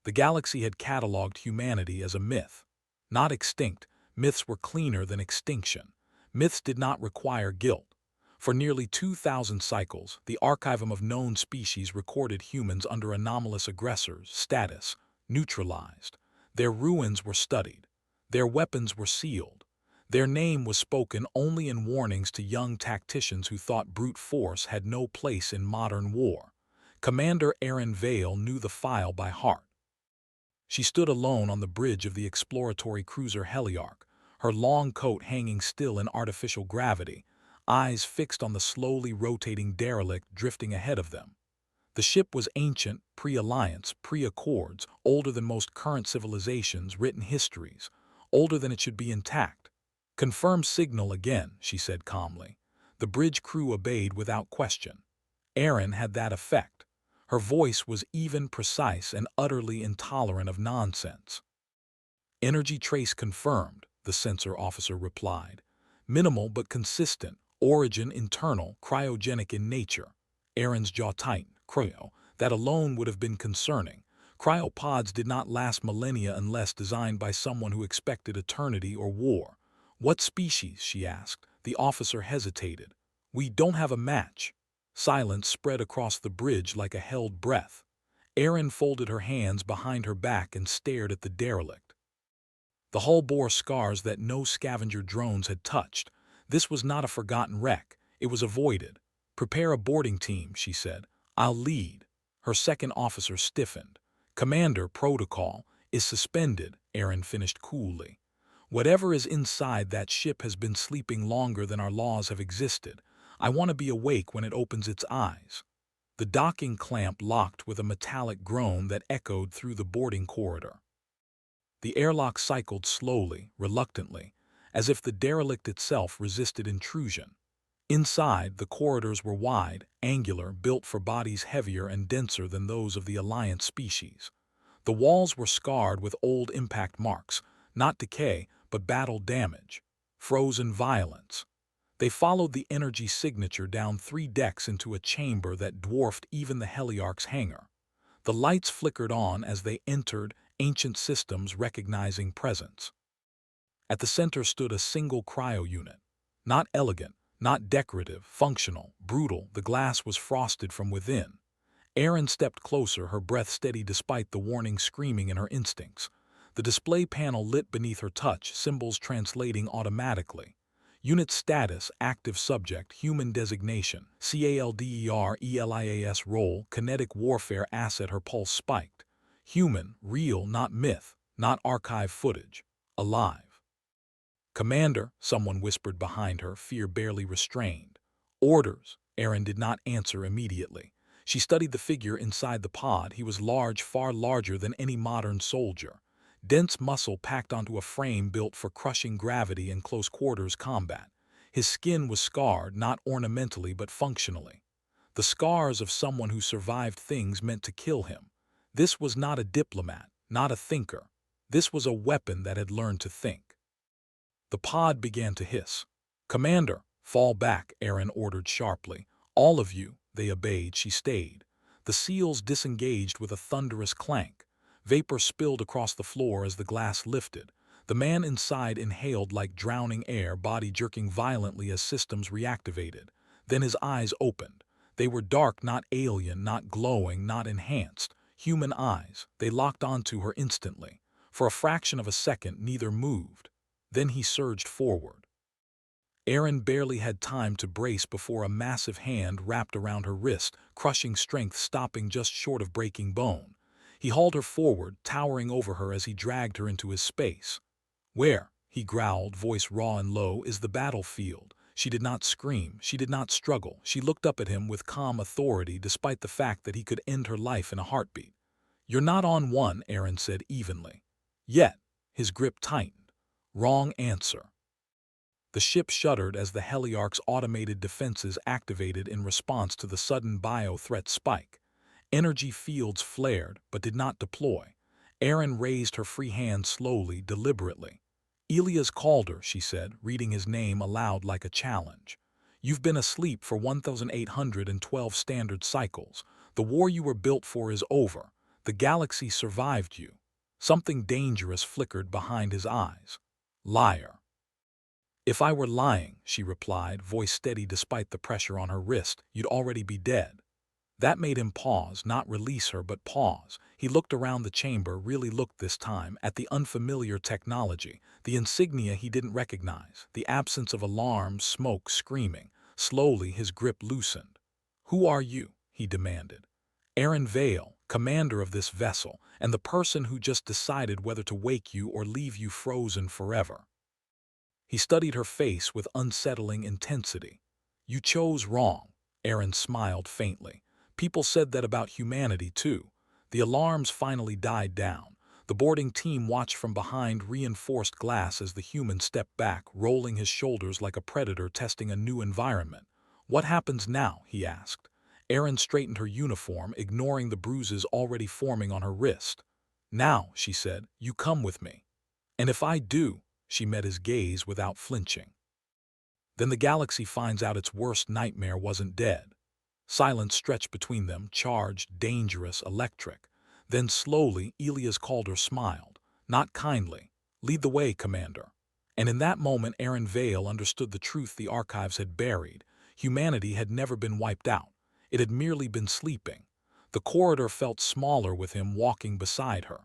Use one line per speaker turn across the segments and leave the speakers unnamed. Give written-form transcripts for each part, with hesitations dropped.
The galaxy had catalogued humanity as a myth. Not extinct, myths were cleaner than extinction. Myths did not require guilt. For nearly 2,000 cycles, the archivum of known species recorded humans under anomalous aggressors, status, neutralized. Their ruins were studied. Their weapons were sealed. Their name was spoken only in warnings to young tacticians who thought brute force had no place in modern war. Commander Erin Vale knew the file by heart. She stood alone on the bridge of the exploratory cruiser Heliarch, her long coat hanging still in artificial gravity, eyes fixed on the slowly rotating derelict drifting ahead of them. The ship was ancient, pre-alliance, pre-accords, older than most current civilizations' written histories, older than it should be intact. "Confirm signal again," she said calmly. The bridge crew obeyed without question. Erin had that effect. Her voice was even, precise, and utterly intolerant of nonsense. "Energy trace confirmed," the sensor officer replied. "Minimal but consistent. Origin internal, cryogenic in nature." Erin's jaw tightened. Cryo. That alone would have been concerning. Cryopods did not last millennia unless designed by someone who expected eternity or war. "What species?" she asked. The officer hesitated. "We don't have a match." Silence spread across the bridge like a held breath. Erin folded her hands behind her back and stared at the derelict. The hull bore scars that no scavenger drones had touched. This was not a forgotten wreck. It was avoided. "Prepare a boarding team," she said. "I'll lead." Her second officer stiffened. "Commander, protocol is suspended," Erin finished coolly. "Whatever is inside that ship has been sleeping longer than our laws have existed. I want to be awake when it opens its eyes." The docking clamp locked with a metallic groan that echoed through the boarding corridor. The airlock cycled slowly, reluctantly, as if the derelict itself resisted intrusion. Inside, the corridors were wide, angular, built for bodies heavier and denser than those of the Alliance species. The walls were scarred with old impact marks, not decay, but battle damage, frozen violence. They followed the energy signature down 3 decks into a chamber that dwarfed even the Heliarch's hangar. The lights flickered on as they entered, ancient systems recognizing presence. At the center stood a single cryo unit. Not elegant, not decorative, functional, brutal. The glass was frosted from within. Erin stepped closer, her breath steady despite the warning screaming in her instincts. The display panel lit beneath her touch, symbols translating automatically. Unit status, active subject, human designation, CALDER-ELIAS role, kinetic warfare asset. Her pulse spiked. Human, real, not myth, not archive footage. Alive. "Commander," someone whispered behind her, fear barely restrained. "Orders." Erin did not answer immediately. She studied the figure inside the pod. He was large, far larger than any modern soldier. Dense muscle packed onto a frame built for crushing gravity and close-quarters combat. His skin was scarred, not ornamentally but functionally. The scars of someone who survived things meant to kill him. This was not a diplomat, not a thinker. This was a weapon that had learned to think. The pod began to hiss. "Commander, fall back," Erin ordered sharply. "All of you." They obeyed. She stayed. The seals disengaged with a thunderous clank. Vapor spilled across the floor as the glass lifted. The man inside inhaled like drowning air, body jerking violently as systems reactivated. Then his eyes opened. They were dark, not alien, not glowing, not enhanced. Human eyes. They locked onto her instantly. For a fraction of a second, neither moved. Then he surged forward. Erin barely had time to brace before a massive hand wrapped around her wrist, crushing strength stopping just short of breaking bone. He hauled her forward, towering over her as he dragged her into his space. "Where?" he growled, voice raw and low, "is the battlefield?" She did not scream. She did not struggle. She looked up at him with calm authority despite the fact that he could end her life in a heartbeat. "You're not on one," Erin said evenly. "Yet." His grip tightened. "Wrong answer." The ship shuddered as the Heliarch's automated defenses activated in response to the sudden bio-threat spike. Energy fields flared, but did not deploy. Erin raised her free hand slowly, deliberately. "Elias Calder," she said, reading his name aloud like a challenge. "You've been asleep for 1,812 standard cycles. The war you were built for is over. The galaxy survived you. Something dangerous flickered behind his eyes. Liar. If I were lying, she replied, voice steady despite the pressure on her wrist, you'd already be dead. That made him pause, not release her, but pause. He looked around the chamber, really looked this time, at the unfamiliar technology, the insignia he didn't recognize, the absence of alarms, smoke, screaming. Slowly, his grip loosened. Who are you? He demanded. Aaron Vale, commander of this vessel, and the person who just decided whether to wake you or leave you frozen forever. He studied her face with unsettling intensity. You chose wrong. Aaron smiled faintly. People said that about humanity, too. The alarms finally died down. The boarding team watched from behind reinforced glass as the human stepped back, rolling his shoulders like a predator testing a new environment. What happens now? He asked. Aaron straightened her uniform, ignoring the bruises already forming on her wrist. Now, she said, you come with me. And if I do, she met his gaze without flinching. Then the galaxy finds out its worst nightmare wasn't dead. Silence stretched between them, charged, dangerous, electric. Then slowly, Elias Calder smiled. Not kindly. Lead the way, Commander. And in that moment, Aaron Vale understood the truth the archives had buried. Humanity had never been wiped out. It had merely been sleeping. The corridor felt smaller with him walking beside her.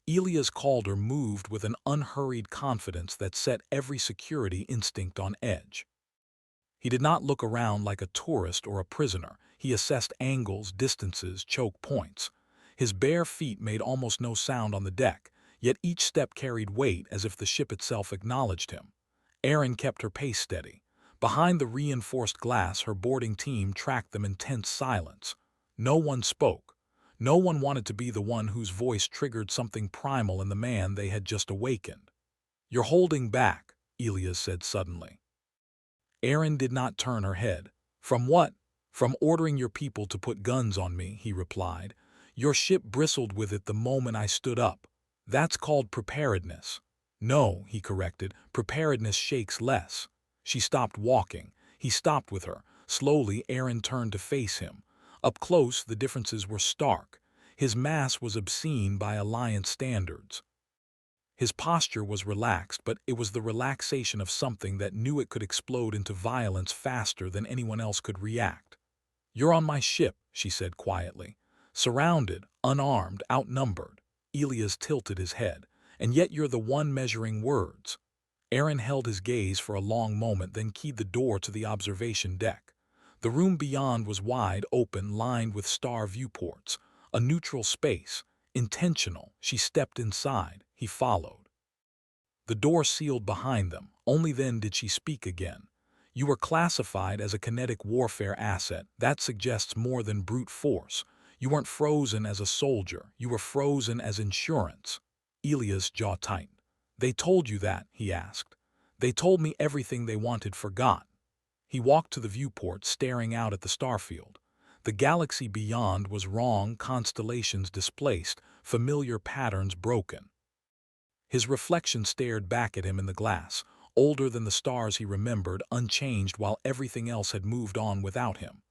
Elias Calder moved with an unhurried confidence that set every security instinct on edge. He did not look around like a tourist or a prisoner. He assessed angles, distances, choke points. His bare feet made almost no sound on the deck, yet each step carried weight as if the ship itself acknowledged him. Erin kept her pace steady. Behind the reinforced glass, her boarding team tracked them in tense silence. No one spoke. No one wanted to be the one whose voice triggered something primal in the man they had just awakened. You're holding back, Elias said suddenly. Erin did not turn her head. From what? From ordering your people to put guns on me, he replied. Your ship bristled with it the moment I stood up. That's called preparedness. No, he corrected, preparedness shakes less. She stopped walking. He stopped with her. Slowly, Erin turned to face him. Up close, the differences were stark. His mass was obscene by Alliance standards. His posture was relaxed, but it was the relaxation of something that knew it could explode into violence faster than anyone else could react. You're on my ship, she said quietly. Surrounded, unarmed, outnumbered. Elias tilted his head. And yet you're the one measuring words. Aaron held his gaze for a long moment, then keyed the door to the observation deck. The room beyond was wide open, lined with star viewports. A neutral space. Intentional. She stepped inside. He followed. The door sealed behind them. Only then did she speak again. You were classified as a kinetic warfare asset. That suggests more than brute force. You weren't frozen as a soldier. You were frozen as insurance. Elias' jaw tightened. They told you that, he asked. They told me everything they wanted forgot. He walked to the viewport, staring out at the starfield. The galaxy beyond was wrong, constellations displaced, familiar patterns broken. His reflection stared back at him in the glass, older than the stars he remembered, unchanged while everything else had moved on without him.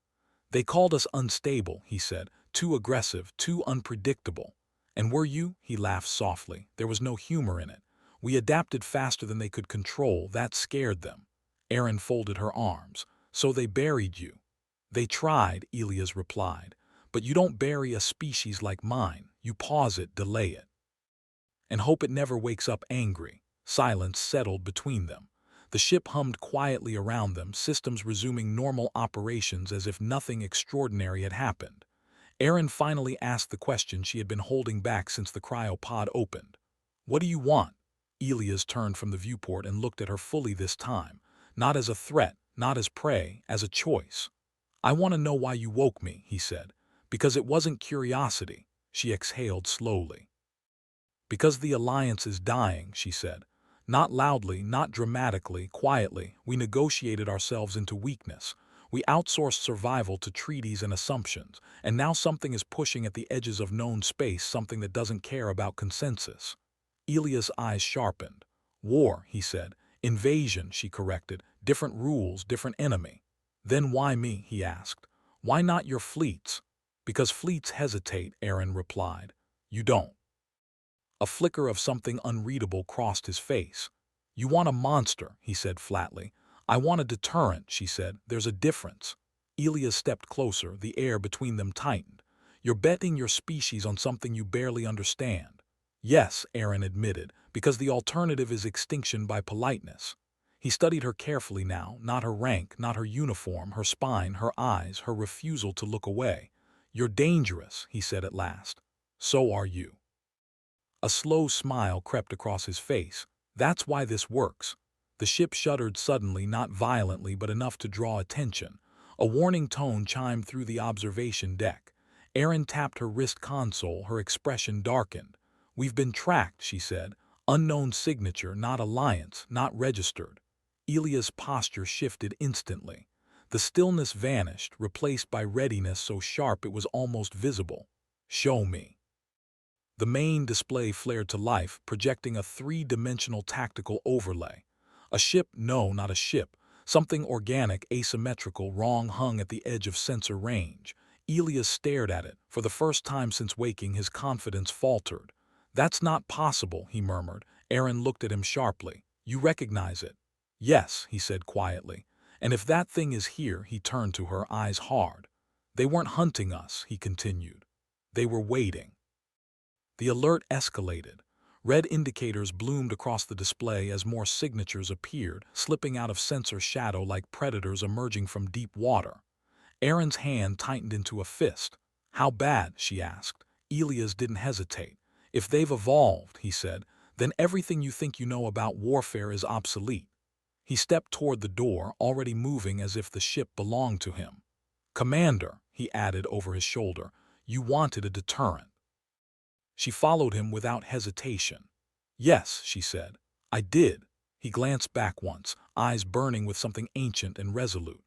They called us unstable, he said, too aggressive, too unpredictable. And were you? He laughed softly. There was no humor in it. We adapted faster than they could control. That scared them. Erin folded her arms. So they buried you. They tried, Elias replied. But you don't bury a species like mine. You pause it, delay it. And hope it never wakes up angry. Silence settled between them. The ship hummed quietly around them, systems resuming normal operations as if nothing extraordinary had happened. Erin finally asked the question she had been holding back since the cryopod opened. What do you want? Elias turned from the viewport and looked at her fully this time. Not as a threat, not as prey, as a choice. I want to know why you woke me, he said. Because it wasn't curiosity. She exhaled slowly. Because the Alliance is dying, she said. Not loudly, not dramatically, quietly. We negotiated ourselves into weakness. We outsourced survival to treaties and assumptions, and now something is pushing at the edges of known space, something that doesn't care about consensus. Elias' eyes sharpened. War, he said. Invasion, she corrected. Different rules, different enemy. Then why me, he asked. Why not your fleets? Because fleets hesitate, Erin replied. You don't. A flicker of something unreadable crossed his face. You want a monster, he said flatly. I want a deterrent, she said. There's a difference. Elia stepped closer, the air between them tightened. You're betting your species on something you barely understand. Yes, Aaron admitted, because the alternative is extinction by politeness. He studied her carefully now, not her rank, not her uniform, her spine, her eyes, her refusal to look away. You're dangerous, he said at last. So are you. A slow smile crept across his face. That's why this works. The ship shuddered suddenly, not violently, but enough to draw attention. A warning tone chimed through the observation deck. Erin tapped her wrist console, her expression darkened. We've been tracked, she said. Unknown signature, not alliance, not registered. Elia's posture shifted instantly. The stillness vanished, replaced by readiness so sharp it was almost visible. Show me. The main display flared to life, projecting a three-dimensional tactical overlay. A ship, no, not a ship. Something organic, asymmetrical, wrong hung at the edge of sensor range. Elias stared at it. For the first time since waking, his confidence faltered. That's not possible, he murmured. Aaron looked at him sharply. You recognize it? Yes, he said quietly. And if that thing is here, he turned to her, eyes hard. They weren't hunting us, he continued. They were waiting. The alert escalated. Red indicators bloomed across the display as more signatures appeared, slipping out of sensor shadow like predators emerging from deep water. Aaron's hand tightened into a fist. How bad? She asked. Elias didn't hesitate. If they've evolved, he said, then everything you think you know about warfare is obsolete. He stepped toward the door, already moving as if the ship belonged to him. Commander, he added over his shoulder, you wanted a deterrent. She followed him without hesitation. Yes, she said. I did. He glanced back once, eyes burning with something ancient and resolute.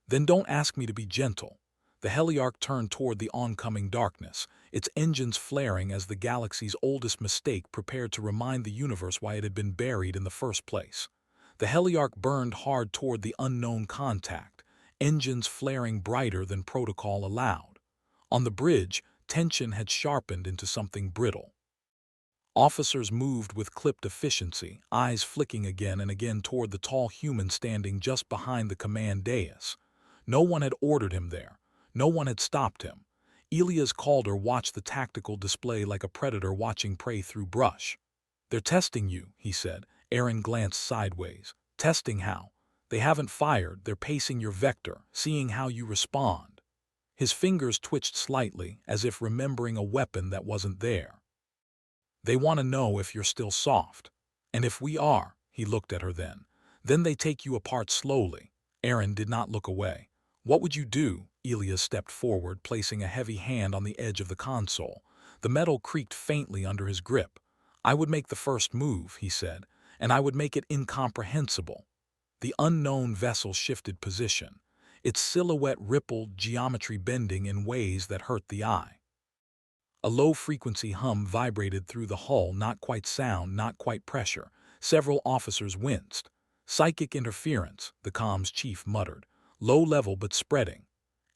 Then don't ask me to be gentle. The heliarch turned toward the oncoming darkness, its engines flaring as the galaxy's oldest mistake prepared to remind the universe why it had been buried in the first place. The heliarch burned hard toward the unknown contact, engines flaring brighter than protocol allowed. On the bridge, tension had sharpened into something brittle. Officers moved with clipped efficiency, eyes flicking again and again toward the tall human standing just behind the command dais. No one had ordered him there. No one had stopped him. Elias Calder watched the tactical display like a predator watching prey through brush. They're testing you, he said. Aaron glanced sideways. Testing how? They haven't fired, they're pacing your vector, seeing how you respond. His fingers twitched slightly, as if remembering a weapon that wasn't there. They want to know if you're still soft. And if we are, he looked at her then they take you apart slowly. Aaron did not look away. What would you do? Elias stepped forward, placing a heavy hand on the edge of the console. The metal creaked faintly under his grip. I would make the first move, he said, and I would make it incomprehensible. The unknown vessel shifted position. Its silhouette rippled, geometry bending in ways that hurt the eye. A low-frequency hum vibrated through the hull, not quite sound, not quite pressure. Several officers winced. Psychic interference, the comms chief muttered. Low level but spreading.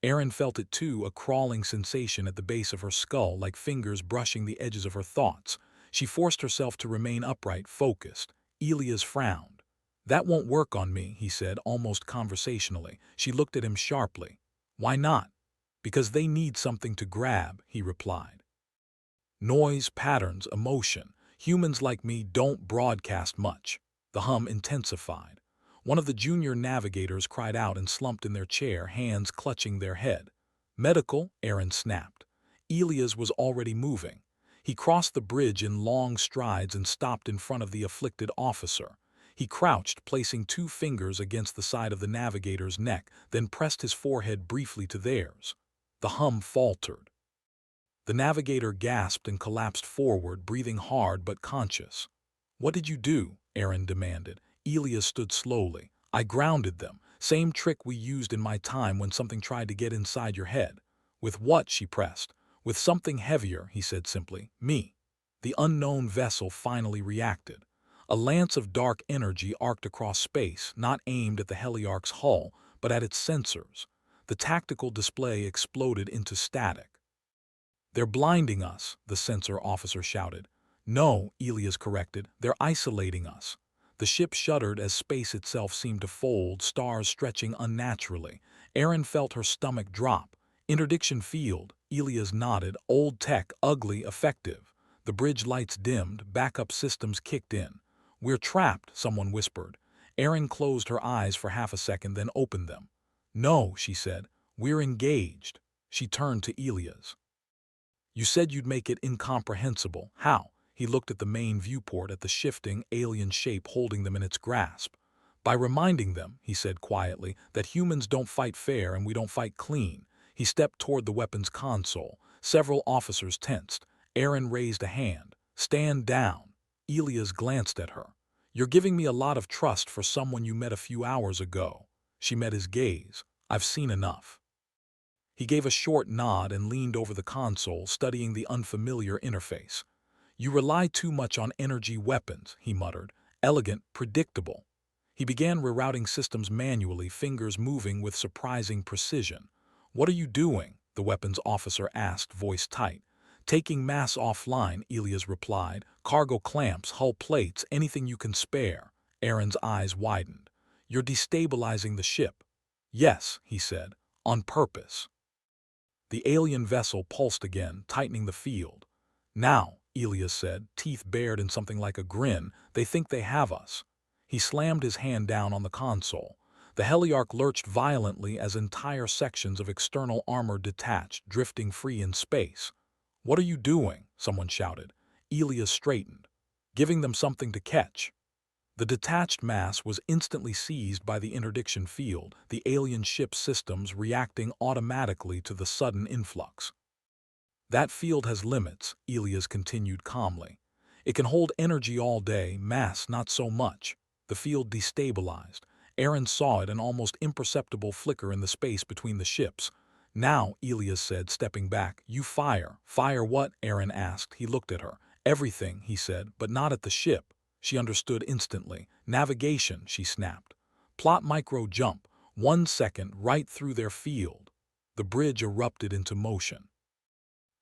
Aaron felt it too, a crawling sensation at the base of her skull, like fingers brushing the edges of her thoughts. She forced herself to remain upright, focused. Elias frowned. That won't work on me, he said, almost conversationally. She looked at him sharply. Why not? Because they need something to grab, he replied. Noise, patterns, emotion. Humans like me don't broadcast much. The hum intensified. One of the junior navigators cried out and slumped in their chair, hands clutching their head. Medical, Aaron snapped. Elias was already moving. He crossed the bridge in long strides and stopped in front of the afflicted officer. He crouched, placing 2 fingers against the side of the navigator's neck, then pressed his forehead briefly to theirs. The hum faltered. The navigator gasped and collapsed forward, breathing hard but conscious. What did you do? Aaron demanded. Elias stood slowly. I grounded them. Same trick we used in my time when something tried to get inside your head. With what? She pressed. With something heavier, he said simply. Me. The unknown vessel finally reacted. A lance of dark energy arced across space, not aimed at the heliarch's hull, but at its sensors. The tactical display exploded into static. "They're blinding us," the sensor officer shouted. "No," Elias corrected, "they're isolating us." The ship shuddered as space itself seemed to fold, stars stretching unnaturally. Erin felt her stomach drop. "Interdiction field," Elias nodded. "Old tech, ugly, effective." The bridge lights dimmed, backup systems kicked in. "We're trapped," someone whispered. Erin closed her eyes for half a second, then opened them. "No," she said, "we're engaged." She turned to Elias. "You said you'd make it incomprehensible. How?" He looked at the main viewport, at the shifting, alien shape holding them in its grasp. "By reminding them," he said quietly, "that humans don't fight fair and we don't fight clean." He stepped toward the weapons console. Several officers tensed. Erin raised a hand. "Stand down." Elias glanced at her. "You're giving me a lot of trust for someone you met a few hours ago." She met his gaze. "I've seen enough." He gave a short nod and leaned over the console, studying the unfamiliar interface. "You rely too much on energy weapons," he muttered. "Elegant, predictable." He began rerouting systems manually, fingers moving with surprising precision. "What are you doing?" the weapons officer asked, voice tight. "Taking mass offline," Elias replied. "Cargo clamps, hull plates, anything you can spare." Erin's eyes widened. "You're destabilizing the ship." "Yes," he said, "on purpose." The alien vessel pulsed again, tightening the field. "Now," Elias said, teeth bared in something like a grin, "they think they have us." He slammed his hand down on the console. The heliarch lurched violently as entire sections of external armor detached, drifting free in space. "What are you doing?" someone shouted. Elias straightened. "Giving them something to catch." The detached mass was instantly seized by the interdiction field, the alien ship's systems reacting automatically to the sudden influx. "That field has limits," Elias continued calmly. "It can hold energy all day, mass not so much." The field destabilized. Erin saw it, an almost imperceptible flicker in the space between the ships. "Now," Elias said, stepping back, "you fire." "Fire what?" Erin asked. He looked at her. "Everything," he said, "but not at the ship." She understood instantly. "Navigation," she snapped. "Plot micro jump. 1 second, right through their field." The bridge erupted into motion.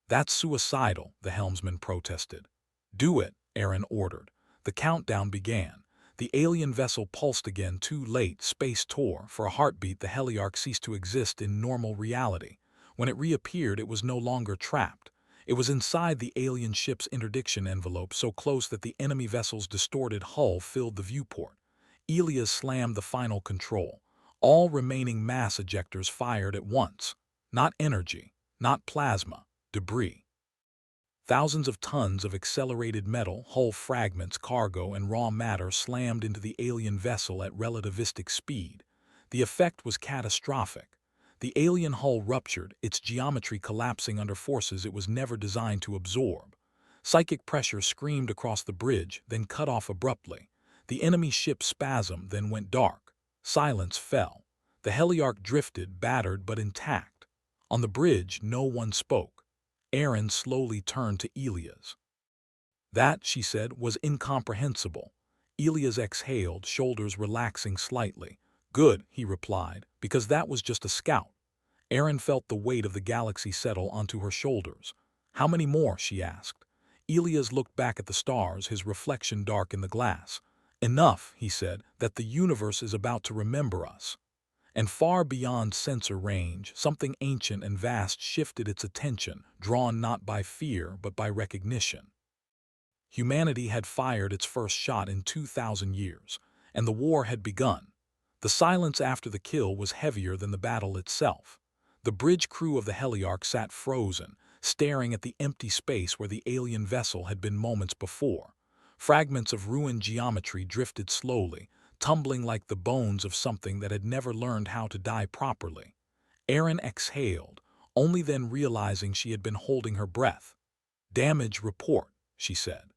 "That's suicidal," the helmsman protested. "Do it," Erin ordered. The countdown began. The alien vessel pulsed again, too late. Space tore. For a heartbeat, the heliarch ceased to exist in normal reality. When it reappeared, it was no longer trapped. It was inside the alien ship's interdiction envelope, so close that the enemy vessel's distorted hull filled the viewport. Elias slammed the final control. All remaining mass ejectors fired at once. Not energy, not plasma, debris. Thousands of tons of accelerated metal, hull fragments, cargo, and raw matter slammed into the alien vessel at relativistic speed. The effect was catastrophic. The alien hull ruptured, its geometry collapsing under forces it was never designed to absorb. Psychic pressure screamed across the bridge, then cut off abruptly. The enemy ship spasmed, then went dark. Silence fell. The heliarch drifted, battered but intact. On the bridge, no one spoke. Erin slowly turned to Elias. "That," she said, "was incomprehensible." Elias exhaled, shoulders relaxing slightly. "Good," he replied, "because that was just a scout." Erin felt the weight of the galaxy settle onto her shoulders. "How many more?" she asked. Elias looked back at the stars, his reflection dark in the glass. "Enough," he said, "that the universe is about to remember us." And far beyond sensor range, something ancient and vast shifted its attention, drawn not by fear but by recognition. Humanity had fired its first shot in 2,000 years, and the war had begun. The silence after the kill was heavier than the battle itself. The bridge crew of the heliarch sat frozen, staring at the empty space where the alien vessel had been moments before. Fragments of ruined geometry drifted slowly, tumbling like the bones of something that had never learned how to die properly. Erin exhaled, only then realizing she had been holding her breath. "Damage report," she said.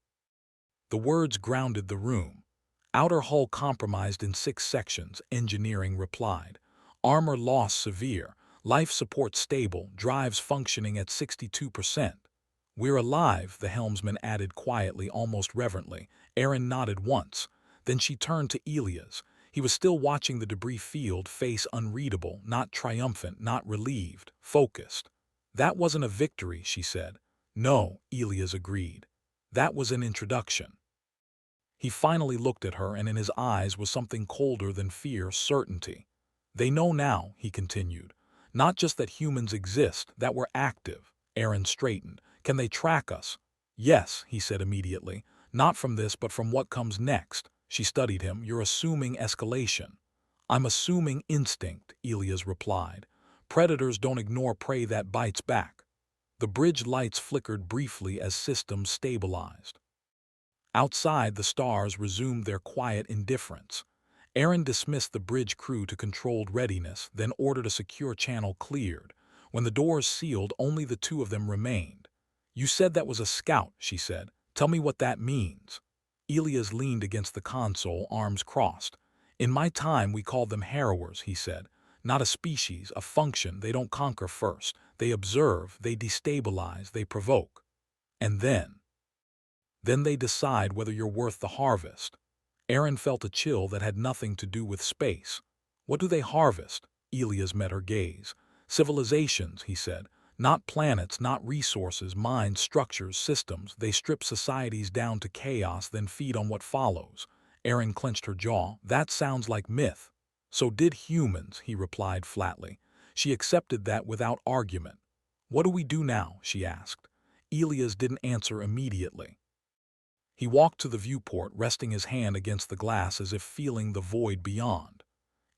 The words grounded the room. "Outer hull compromised in 6 sections," engineering replied. "Armor loss severe, life support stable, drives functioning at 62%. "We're alive," the helmsman added quietly, almost reverently. Erin nodded once. Then she turned to Elias. He was still watching the debris field, face unreadable, not triumphant, not relieved, focused. "That wasn't a victory," she said. No, Elias agreed. That was an introduction. He finally looked at her, and in his eyes was something colder than fear, certainty. They know now, he continued. Not just that humans exist, that we're active. Aaron straightened. Can they track us? Yes, he said immediately. Not from this, but from what comes next. She studied him. You're assuming escalation. I'm assuming instinct, Elias replied. Predators don't ignore prey that bites back. The bridge lights flickered briefly as systems stabilized. Outside, the stars resumed their quiet indifference. Aaron dismissed the bridge crew to controlled readiness, then ordered a secure channel cleared. When the doors sealed, only the two of them remained. You said that was a scout, she said. Tell me what that means. Elias leaned against the console, arms crossed. In my time, we called them harrowers, he said. Not a species, a function. They don't conquer first. They observe, they destabilize, they provoke. And then they decide whether you're worth the harvest. Aaron felt a chill that had nothing to do with space. What do they harvest? Elias met her gaze. Civilizations, he said. Not planets, not resources, minds, structures, systems. They strip societies down to chaos, then feed on what follows. Aaron clenched her jaw. That sounds like myth. So did humans, he replied flatly. She accepted that without argument. What do we do now? She asked. Elias didn't answer immediately. He walked to the viewport, resting his hand against the glass as if feeling the void beyond.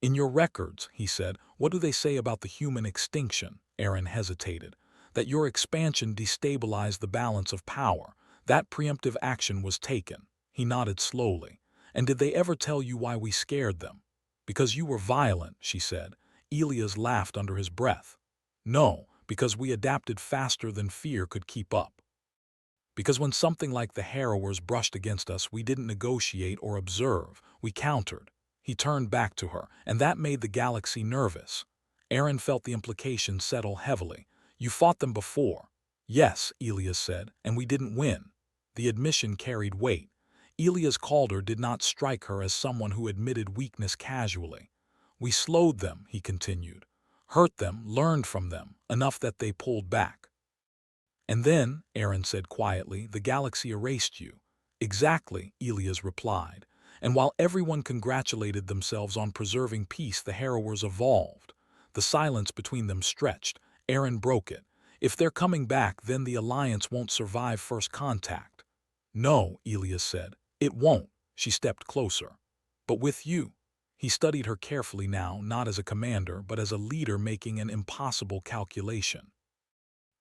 In your records, he said, what do they say about the human extinction? Aaron hesitated. That your expansion destabilized the balance of power. That preemptive action was taken. He nodded slowly. And did they ever tell you why we scared them? Because you were violent, she said. Elias laughed under his breath. No, because we adapted faster than fear could keep up. Because when something like the harrowers brushed against us, we didn't negotiate or observe, we countered. He turned back to her, and that made the galaxy nervous. Aaron felt the implication settle heavily. You fought them before. Yes, Elias said, and we didn't win. The admission carried weight. Elias Calder did not strike her as someone who admitted weakness casually. We slowed them, he continued. Hurt them, learned from them, enough that they pulled back. And then, Aaron said quietly, the galaxy erased you. Exactly, Elias replied. And while everyone congratulated themselves on preserving peace, the harrowers evolved. The silence between them stretched. Aaron broke it. If they're coming back, then the alliance won't survive first contact. No, Elias said. It won't. She stepped closer. But with you. He studied her carefully now, not as a commander, but as a leader making an impossible calculation.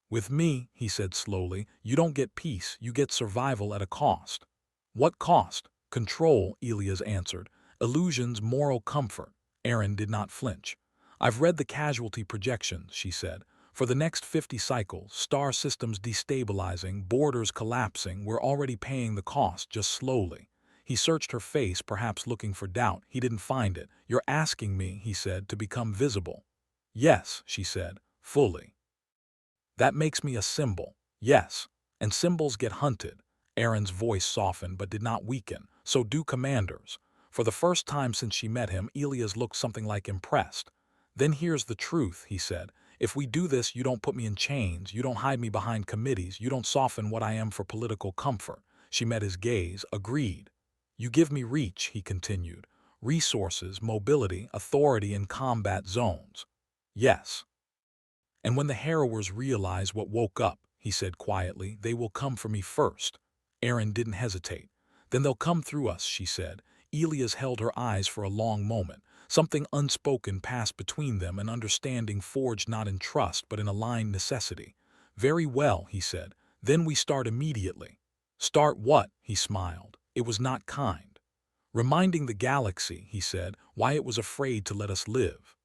With me, he said slowly, you don't get peace, you get survival at a cost. What cost? Control, Elias answered. Illusions, moral comfort. Aaron did not flinch. I've read the casualty projections, she said. For the next 50 cycles, star systems destabilizing, borders collapsing, we're already paying the cost, just slowly. He searched her face, perhaps looking for doubt. He didn't find it. You're asking me, he said, to become visible. Yes, she said, fully. That makes me a symbol. Yes. And symbols get hunted. Aaron's voice softened but did not weaken. So do commanders. For the first time since she met him, Elias looked something like impressed. Then here's the truth, he said. If we do this, you don't put me in chains, you don't hide me behind committees, you don't soften what I am for political comfort. She met his gaze, agreed. You give me reach, he continued. Resources, mobility, authority in combat zones. Yes. And when the harrowers realize what woke up, he said quietly, they will come for me first. Aaron didn't hesitate. Then they'll come through us, she said. Elias held her eyes for a long moment. Something unspoken passed between them, an understanding forged not in trust but in aligned necessity. Very well, he said. Then we start immediately. Start what? He smiled. It was not kind. Reminding the galaxy, he said, why it was afraid to let us live.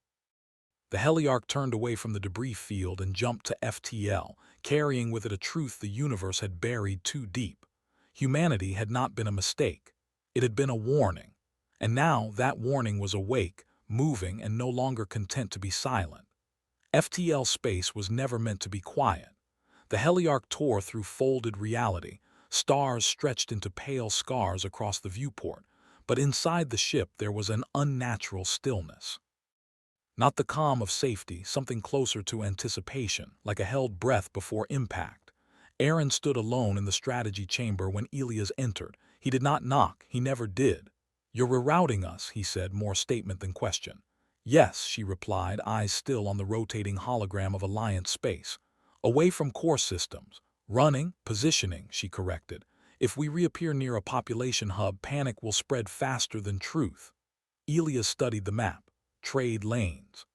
The heliarch turned away from the debris field and jumped to FTL, carrying with it a truth the universe had buried too deep. Humanity had not been a mistake. It had been a warning. And now that warning was awake, moving, and no longer content to be silent. FTL space was never meant to be quiet. The heliarch tore through folded reality. Stars stretched into pale scars across the viewport. But inside the ship there was an unnatural stillness. Not the calm of safety, something closer to anticipation, like a held breath before impact. Aaron stood alone in the strategy chamber when Elias entered. He did not knock, he never did. "You're rerouting us," he said, more statement than question. "Yes," she replied, eyes still on the rotating hologram of Alliance space. "Away from core systems. Running, positioning," she corrected. "If we reappear near a population hub, panic will spread faster than truth." Elias studied the map. Trade lanes,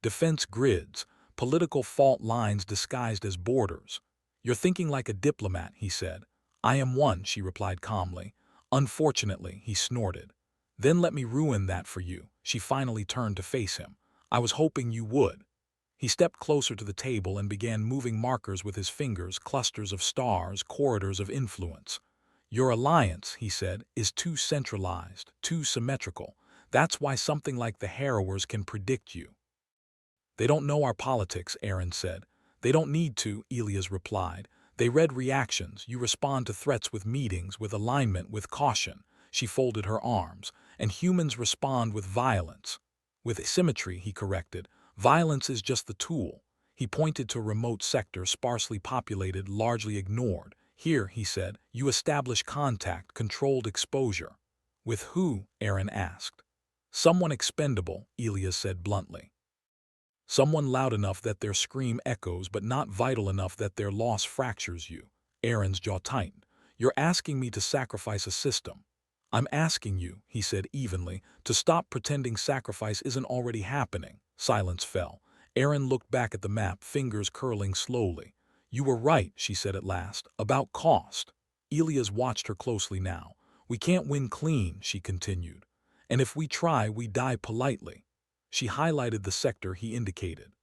defense grids, political fault lines disguised as borders. "You're thinking like a diplomat," he said. "I am one," she replied calmly. "Unfortunately," he snorted. "Then let me ruin that for you." She finally turned to face him. "I was hoping you would." He stepped closer to the table and began moving markers with his fingers, clusters of stars, corridors of influence. "Your alliance," he said, "is too centralized, too symmetrical. That's why something like the Harrowers can predict you." "They don't know our politics," Aaron said. "They don't need to," Elias replied. "They read reactions. You respond to threats with meetings, with alignment, with caution." She folded her arms. "And humans respond with violence." "With symmetry," he corrected. "Violence is just the tool." He pointed to a remote sector, sparsely populated, largely ignored. "Here," he said, "you establish contact, controlled exposure." "With who?" Aaron asked. "Someone expendable," Elias said bluntly. "Someone loud enough that their scream echoes, but not vital enough that their loss fractures you." Aaron's jaw tightened. "You're asking me to sacrifice a system." "I'm asking you," he said evenly, "to stop pretending sacrifice isn't already happening." Silence fell. Aaron looked back at the map, fingers curling slowly. "You were right," she said at last, "about cost." Elias watched her closely now. "We can't win clean," she continued. "And if we try, we die politely." She highlighted the sector he indicated.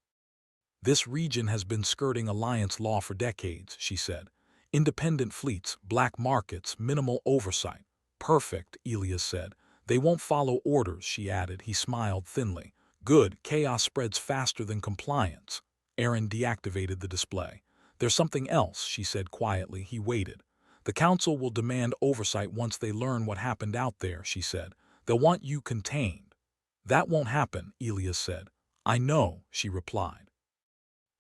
"This region has been skirting Alliance law for decades," she said. "Independent fleets, black markets, minimal oversight." "Perfect," Elias said. "They won't follow orders," she added. He smiled thinly. "Good, chaos spreads faster than compliance." Aaron deactivated the display. "There's something else," she said quietly. He waited. "The Council will demand oversight once they learn what happened out there," she said. "They'll want you contained." "That won't happen," Elias said. "I know," she replied.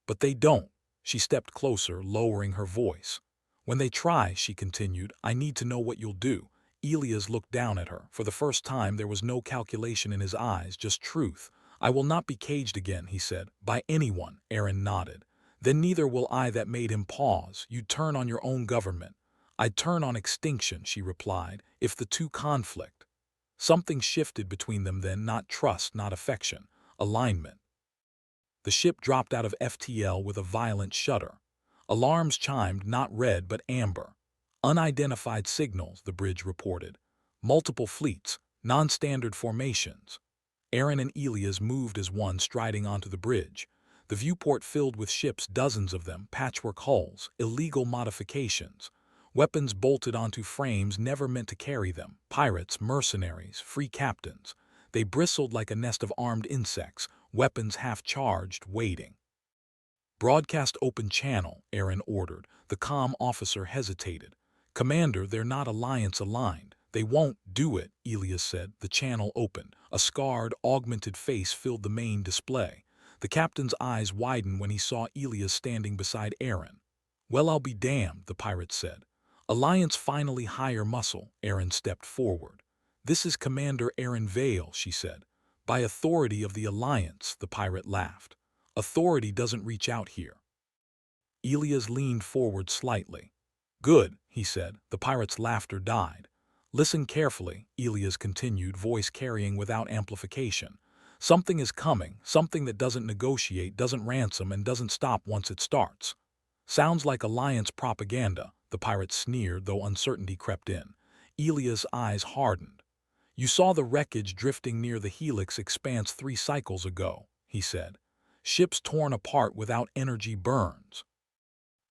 "But they don't." She stepped closer, lowering her voice. "When they try," she continued, "I need to know what you'll do." Elias looked down at her. For the first time there was no calculation in his eyes, just truth. "I will not be caged again," he said. "By anyone," Aaron nodded. "Then neither will I." That made him pause. "You'd turn on your own government." "I'd turn on extinction," she replied, "if the two conflict." Something shifted between them then, not trust, not affection, alignment. The ship dropped out of FTL with a violent shudder. Alarms chimed, not red but amber. "Unidentified signals," the bridge reported. "Multiple fleets, non-standard formations." Aaron and Elias moved as one, striding onto the bridge. The viewport filled with ships, dozens of them, patchwork hulls, illegal modifications. Weapons bolted onto frames never meant to carry them. Pirates, mercenaries, free captains. They bristled like a nest of armed insects, weapons half-charged, waiting. "Broadcast open channel," Aaron ordered. The comm officer hesitated. "Commander, they're not Alliance-aligned." "They won't do it," Elias said. The channel opened. A scarred, augmented face filled the main display. The captain's eyes widened when he saw Elias standing beside Aaron. "Well, I'll be damned," the pirate said. "Alliance finally higher muscle." Aaron stepped forward. "This is Commander Aaron Vale," she said. "By authority of the Alliance," the pirate laughed. "Authority doesn't reach out here." Elias leaned forward slightly. "Good," he said. The pirate's laughter died. "Listen carefully," Elias continued, voice carrying without amplification. "Something is coming, something that doesn't negotiate, doesn't ransom, and doesn't stop once it starts." "Sounds like Alliance propaganda," the pirate sneered, though uncertainty crept in. Elias' eyes hardened. "You saw the wreckage drifting near the Helix expanse 3 cycles ago," he said. "Ships torn apart without energy burns.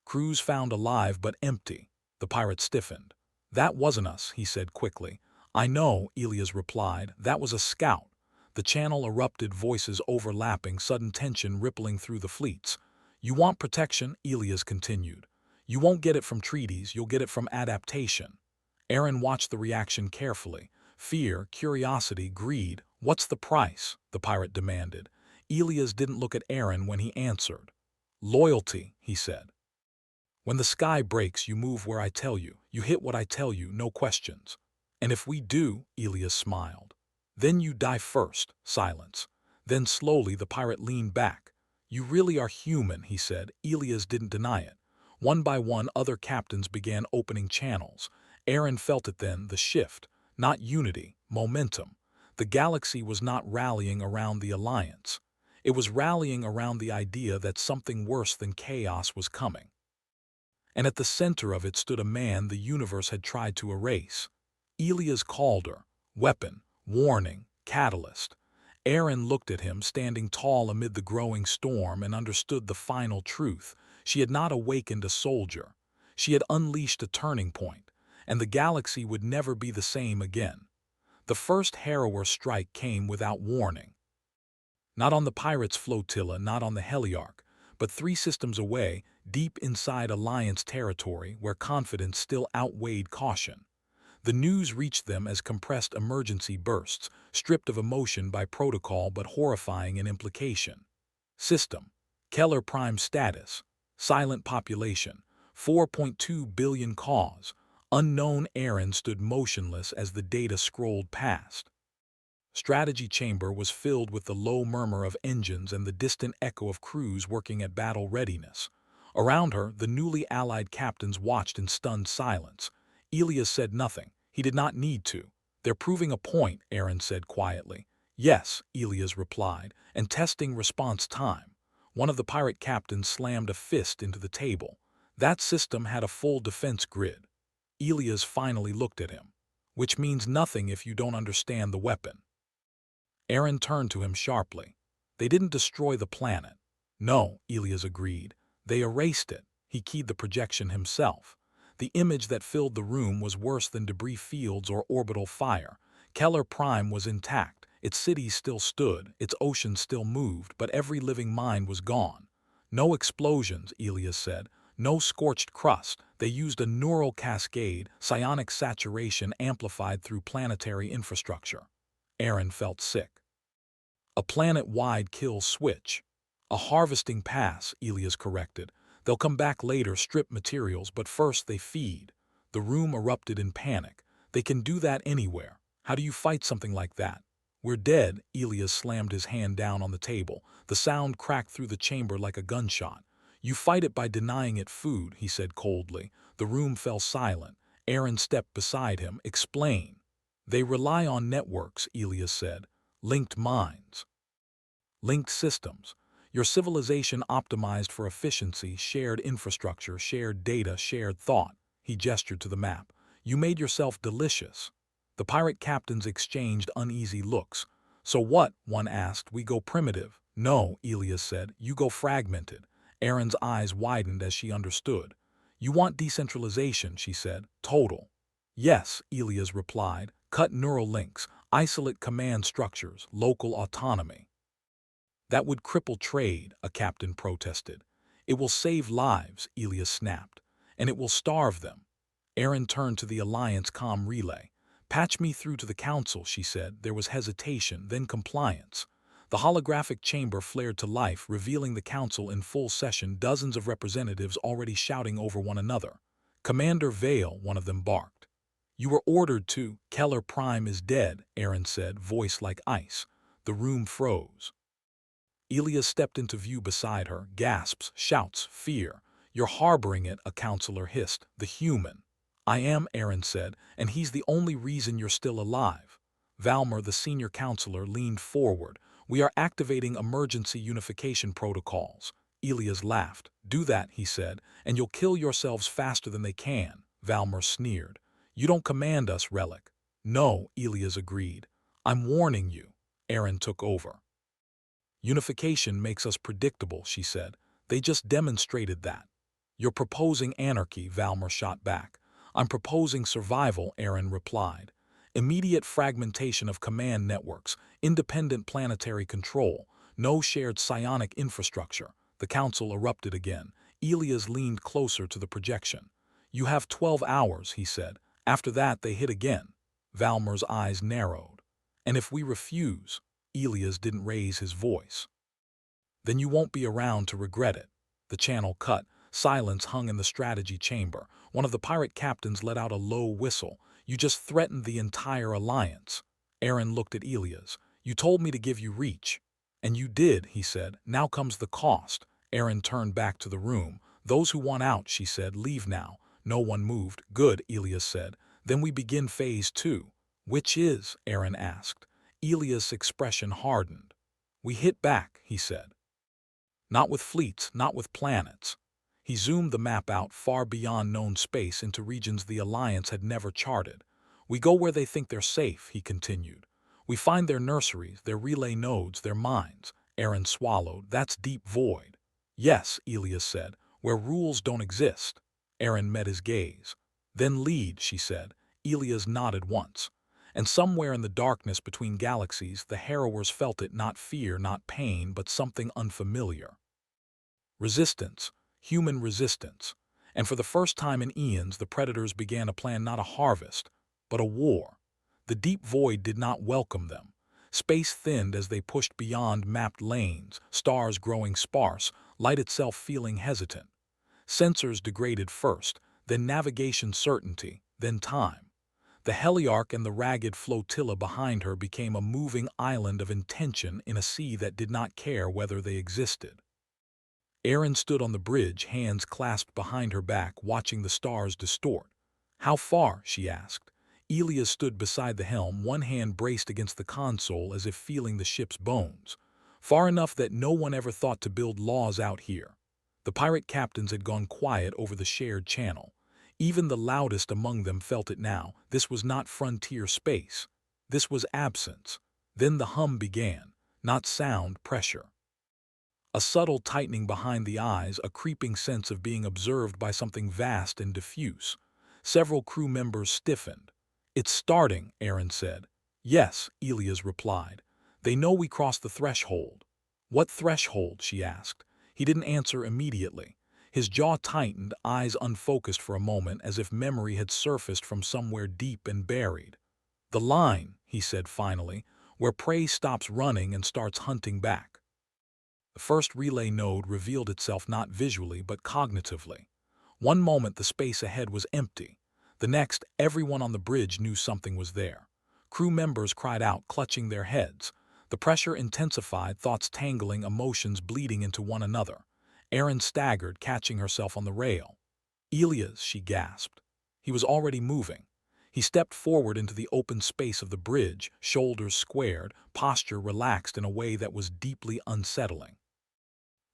Crews found alive but empty." The pirate stiffened. "That wasn't us," he said quickly. "I know," Elias replied. "That was a scout." The channel erupted, voices overlapping, sudden tension rippling through the fleets. "You want protection," Elias continued. "You won't get it from treaties, you'll get it from adaptation." Aaron watched the reaction carefully. Fear, curiosity, greed. "What's the price?" the pirate demanded. Elias didn't look at Aaron when he answered. "Loyalty," he said. When the sky breaks, you move where I tell you. You hit what I tell you, no questions. And if we do, Elias smiled. Then you die first, silence. Then slowly the pirate leaned back. You really are human, he said. Elias didn't deny it. One by one, other captains began opening channels. Aaron felt it then, the shift. Not unity, momentum. The galaxy was not rallying around the alliance. It was rallying around the idea that something worse than chaos was coming. And at the center of it stood a man the universe had tried to erase. Elias Calder, weapon, warning, catalyst. Aaron looked at him, standing tall amid the growing storm, and understood the final truth. She had not awakened a soldier. She had unleashed a turning point, and the galaxy would never be the same again. The first harrower strike came without warning. Not on the pirates' flotilla, not on the Heliarch, but 3 systems away, deep inside Alliance territory where confidence still outweighed caution. The news reached them as compressed emergency bursts, stripped of emotion by protocol but horrifying in implication. System: Keller Prime status. Silent population. 4.2 billion cause. Unknown. Aaron stood motionless as the data scrolled past. Strategy chamber was filled with the low murmur of engines and the distant echo of crews working at battle readiness. Around her, the newly allied captains watched in stunned silence. Elias said nothing. He did not need to. They're proving a point, Aaron said quietly. Yes, Elias replied, and testing response time. One of the pirate captains slammed a fist into the table. That system had a full defense grid. Elias finally looked at him. Which means nothing if you don't understand the weapon. Aaron turned to him sharply. They didn't destroy the planet. No, Elias agreed. They erased it. He keyed the projection himself. The image that filled the room was worse than debris fields or orbital fire. Keller Prime was intact. Its cities still stood, its oceans still moved, but every living mind was gone. No explosions, Elias said. No scorched crust. They used a neural cascade, psionic saturation amplified through planetary infrastructure. Aaron felt sick. A planet-wide kill switch. A harvesting pass, Elias corrected. They'll come back later, strip materials, but first they feed. The room erupted in panic. They can do that anywhere. How do you fight something like that? We're dead. Elias slammed his hand down on the table. The sound cracked through the chamber like a gunshot. You fight it by denying it food, he said coldly. The room fell silent. Aaron stepped beside him. Explain. They rely on networks, Elias said. Linked minds. Linked systems. Your civilization optimized for efficiency, shared infrastructure, shared data, shared thought. He gestured to the map. You made yourself delicious. The pirate captains exchanged uneasy looks. So what? One asked. We go primitive. No, Elias said. You go fragmented. Aaron's eyes widened as she understood. You want decentralization, she said. Total. Yes, Elias replied. Cut neural links, isolate command structures, local autonomy. That would cripple trade, a captain protested. It will save lives, Elias snapped, and it will starve them. Aaron turned to the Alliance comm relay. Patch me through to the council, she said. There was hesitation, then compliance. The holographic chamber flared to life, revealing the council in full session, dozens of representatives already shouting over one another. Commander Vale, one of them barked. You were ordered to. Keller Prime is dead, Aaron said, voice like ice. The room froze. Elias stepped into view beside her, gasps, shouts, fear. You're harboring it, a counselor hissed. The human. I am, Aaron said, and he's the only reason you're still alive. Valmer, the senior counselor, leaned forward. We are activating emergency unification protocols. Elias laughed. Do that, he said, and you'll kill yourselves faster than they can. Valmer sneered. You don't command us, Relic. No, Elias agreed. I'm warning you. Aaron took over. Unification makes us predictable, she said. They just demonstrated that. You're proposing anarchy, Valmer shot back. I'm proposing survival, Aaron replied. Immediate fragmentation of command networks, independent planetary control, no shared psionic infrastructure. The council erupted again. Elias leaned closer to the projection. You have 12 hours, he said. After that, they hit again. Valmer's eyes narrowed. And if we refuse? Elias didn't raise his voice. Then you won't be around to regret it. The channel cut. Silence hung in the strategy chamber. One of the pirate captains let out a low whistle. "You just threatened the entire alliance." Aaron looked at Elias. "You told me to give you reach." "And you did," he said. "Now comes the cost." Aaron turned back to the room. "Those who want out," she said, "leave now." No one moved. "Good," Elias said. "Then we begin phase 2. "Which is?" Aaron asked. Elias' expression hardened. "We hit back," he said. "Not with fleets, not with planets." He zoomed the map out far beyond known space into regions the Alliance had never charted. "We go where they think they're safe," he continued. "We find their nurseries, their relay nodes, their mines." Aaron swallowed. "That's deep void." "Yes," Elias said, "where rules don't exist." Aaron met his gaze. "Then lead," she said. Elias nodded once. And somewhere in the darkness between galaxies, the harrowers felt it, not fear, not pain, but something unfamiliar. Resistance. Human resistance. And for the first time in eons, the predators began to plan not a harvest, but a war. The deep void did not welcome them. Space thinned as they pushed beyond mapped lanes, stars growing sparse, light itself feeling hesitant. Sensors degraded first, then navigation certainty, then time. The heliarch and the ragged flotilla behind her became a moving island of intention in a sea that did not care whether they existed. Aaron stood on the bridge, hands clasped behind her back, watching the stars distort. "How far?" she asked. Elias stood beside the helm, one hand braced against the console as if feeling the ship's bones. "Far enough that no one ever thought to build laws out here." The pirate captains had gone quiet over the shared channel. Even the loudest among them felt it now. This was not frontier space. This was absence. Then the hum began. Not sound, pressure. A subtle tightening behind the eyes, a creeping sense of being observed by something vast and diffuse. Several crew members stiffened. "It's starting," Aaron said. "Yes," Elias replied. "They know we crossed the threshold." "What threshold?" she asked. He didn't answer immediately. His jaw tightened, eyes unfocused for a moment, as if memory had surfaced from somewhere deep and buried. "The line," he said finally, "where prey stops running and starts hunting back." The first relay node revealed itself not visually but cognitively. One moment the space ahead was empty. The next, everyone on the bridge knew something was there. Crew members cried out, clutching their heads. The pressure intensified, thoughts tangling, emotions bleeding into one another. Aaron staggered, catching herself on the rail. "Elias," she gasped. He was already moving. He stepped forward into the open space of the bridge, shoulders squared, posture relaxed in a way that was deeply unsettling.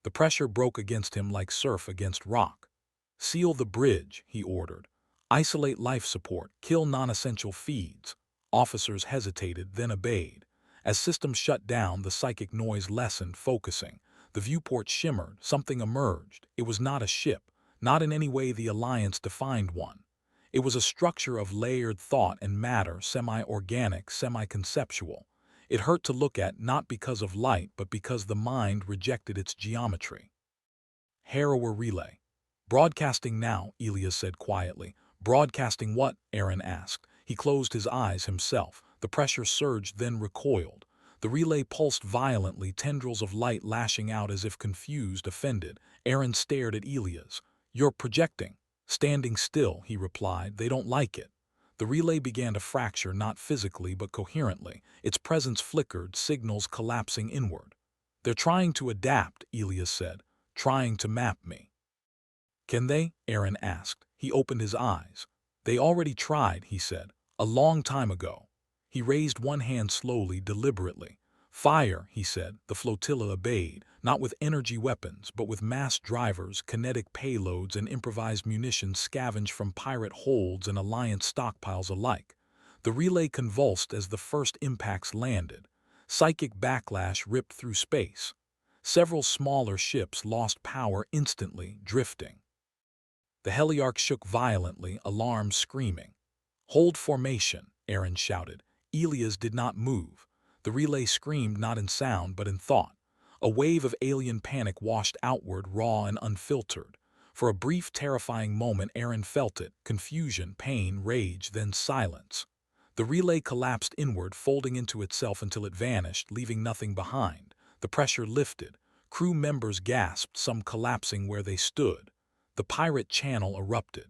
The pressure broke against him like surf against rock. "Seal the bridge," he ordered. "Isolate life support, kill non-essential feeds." Officers hesitated, then obeyed. As systems shut down, the psychic noise lessened, focusing. The viewport shimmered, something emerged. It was not a ship, not in any way the Alliance defined one. It was a structure of layered thought and matter, semi-organic, semi-conceptual. It hurt to look at, not because of light, but because the mind rejected its geometry. Harrower relay. "Broadcasting now," Elias said quietly. "Broadcasting what?" Aaron asked. He closed his eyes himself. The pressure surged, then recoiled. The relay pulsed violently, tendrils of light lashing out as if confused, offended. Aaron stared at Elias. "You're projecting." "Standing still," he replied. "They don't like it." The relay began to fracture, not physically but coherently. Its presence flickered, signals collapsing inward. "They're trying to adapt," Elias said. "Trying to map me." "Can they?" Aaron asked. He opened his eyes. "They already tried," he said. "A long time ago." He raised one hand slowly, deliberately. "Fire," he said. The flotilla obeyed, not with energy weapons, but with mass drivers, kinetic payloads, and improvised munitions scavenged from pirate holds and Alliance stockpiles alike. The relay convulsed as the first impacts landed. Psychic backlash ripped through space. Several smaller ships lost power instantly, drifting. The heliarch shook violently, alarms screaming. "Hold formation," Aaron shouted. Elias did not move. The relay screamed not in sound but in thought. A wave of alien panic washed outward, raw and unfiltered. For a brief, terrifying moment Aaron felt it, confusion, pain, rage, then silence. The relay collapsed inward, folding into itself until it vanished, leaving nothing behind. The pressure lifted. Crew members gasped, some collapsing where they stood. The pirate channel erupted.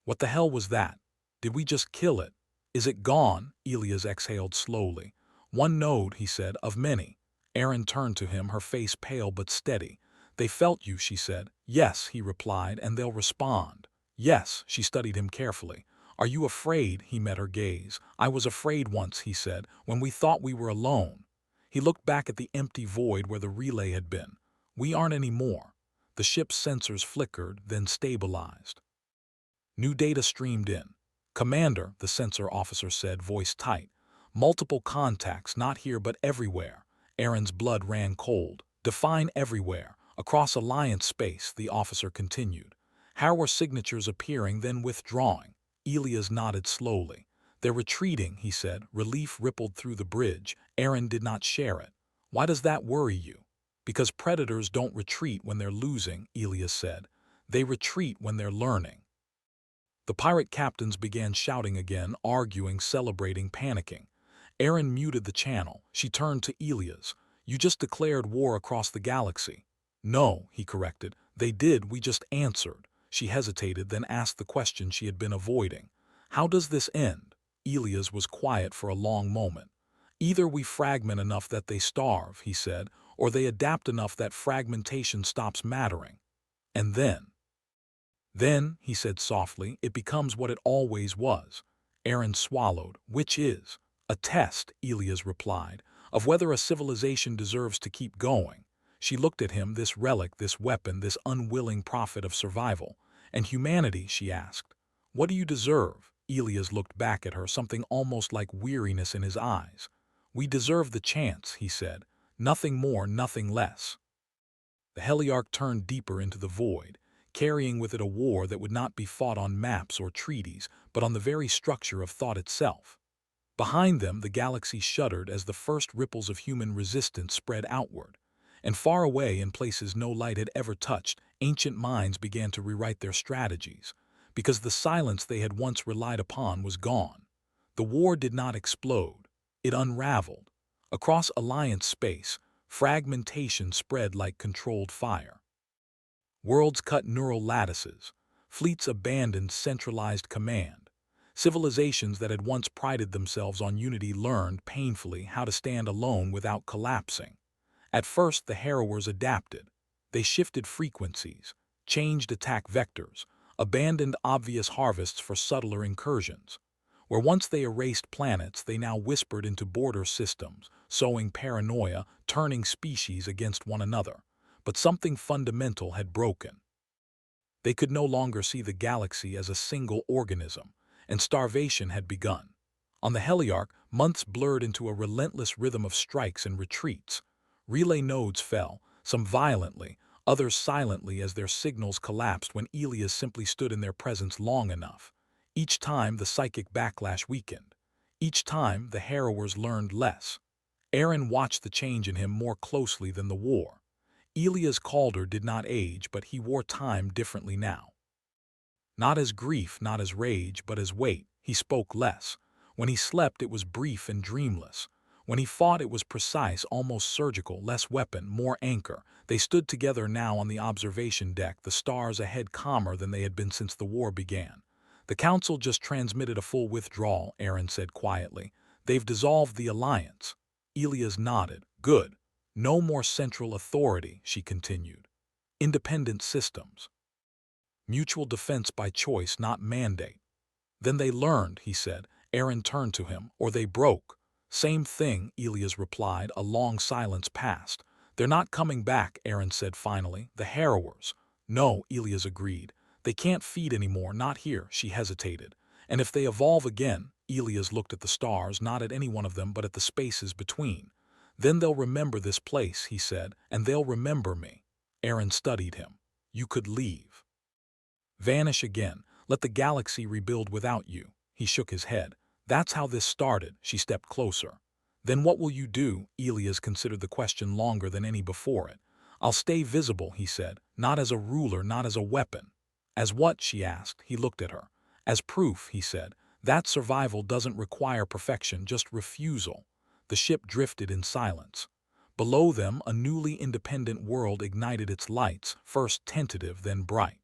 What the hell was that? Did we just kill it? Is it gone? Elias exhaled slowly. One node, he said, of many. Erin turned to him, her face pale but steady. They felt you, she said. Yes, he replied, and they'll respond. Yes, she studied him carefully. Are you afraid? He met her gaze. I was afraid once, he said, when we thought we were alone. He looked back at the empty void where the relay had been. We aren't anymore. The ship's sensors flickered, then stabilized. New data streamed in. Commander, the sensor officer said, voice tight. Multiple contacts, not here but everywhere. Erin's blood ran cold. Define everywhere. Across Alliance space, the officer continued. How were signatures appearing, then withdrawing? Elias nodded slowly. They're retreating, he said. Relief rippled through the bridge. Erin did not share it. Why does that worry you? Because predators don't retreat when they're losing, Elias said. They retreat when they're learning. The pirate captains began shouting again, arguing, celebrating, panicking. Erin muted the channel. She turned to Elias. You just declared war across the galaxy. No, he corrected. They did, we just answered. She hesitated, then asked the question she had been avoiding. How does this end? Elias was quiet for a long moment. Either we fragment enough that they starve, he said, or they adapt enough that fragmentation stops mattering. And then, he said softly, it becomes what it always was. Erin swallowed. Which is? A test, Elias replied, of whether a civilization deserves to keep going. She looked at him, this relic, this weapon, this unwilling prophet of survival. And humanity, she asked. What do you deserve? Elias looked back at her, something almost like weariness in his eyes. We deserve the chance, he said. Nothing more, nothing less. The heliarch turned deeper into the void, carrying with it a war that would not be fought on maps or treaties, but on the very structure of thought itself. Behind them, the galaxy shuddered as the first ripples of human resistance spread outward. And far away, in places no light had ever touched, ancient minds began to rewrite their strategies, because the silence they had once relied upon was gone. The war did not explode. It unraveled. Across Alliance space, fragmentation spread like controlled fire. Worlds cut neural lattices. Fleets abandoned centralized command. Civilizations that had once prided themselves on unity learned painfully how to stand alone without collapsing. At first, the harrowers adapted. They shifted frequencies, changed attack vectors, abandoned obvious harvests for subtler incursions. Where once they erased planets, they now whispered into border systems, sowing paranoia, turning species against one another. But something fundamental had broken. They could no longer see the galaxy as a single organism, and starvation had begun. On the heliarch, months blurred into a relentless rhythm of strikes and retreats. Relay nodes fell, some violently, others silently as their signals collapsed when Elias simply stood in their presence long enough. Each time the psychic backlash weakened. Each time the harrowers learned less. Erin watched the change in him more closely than the war. Elias Calder did not age, but he wore time differently now. Not as grief, not as rage, but as weight. He spoke less. When he slept, it was brief and dreamless. When he fought, it was precise, almost surgical, less weapon, more anchor. They stood together now on the observation deck, the stars ahead calmer than they had been since the war began. The Council just transmitted a full withdrawal, Erin said quietly. They've dissolved the alliance. Elias nodded. Good. No more central authority, she continued. Independent systems. Mutual defense by choice, not mandate. Then they learned, he said. Erin turned to him. Or they broke. Same thing, Elias replied. A long silence passed. They're not coming back, Erin said finally. The harrowers. No, Elias agreed. They can't feed anymore, not here, she hesitated. And if they evolve again, Elias looked at the stars, not at any one of them, but at the spaces between. Then they'll remember this place, he said, and they'll remember me. Erin studied him. You could leave. Vanish again. Let the galaxy rebuild without you. He shook his head. That's how this started. She stepped closer. Then what will you do? Elias considered the question longer than any before it. I'll stay visible, he said, not as a ruler, not as a weapon. As what? She asked. He looked at her. As proof, he said. That survival doesn't require perfection, just refusal. The ship drifted in silence. Below them, a newly independent world ignited its lights, first tentative, then bright.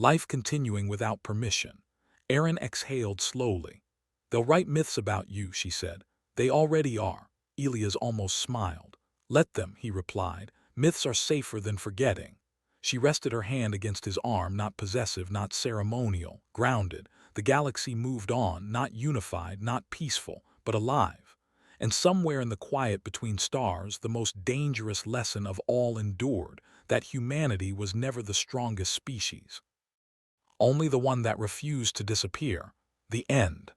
life continuing without permission. Erin exhaled slowly. "They'll write myths about you," she said. "They already are." Elias almost smiled. "Let them," he replied. "Myths are safer than forgetting." She rested her hand against his arm, not possessive, not ceremonial, grounded. The galaxy moved on, not unified, not peaceful, but alive. And somewhere in the quiet between stars, the most dangerous lesson of all endured, that humanity was never the strongest species, only the one that refused to disappear. The end.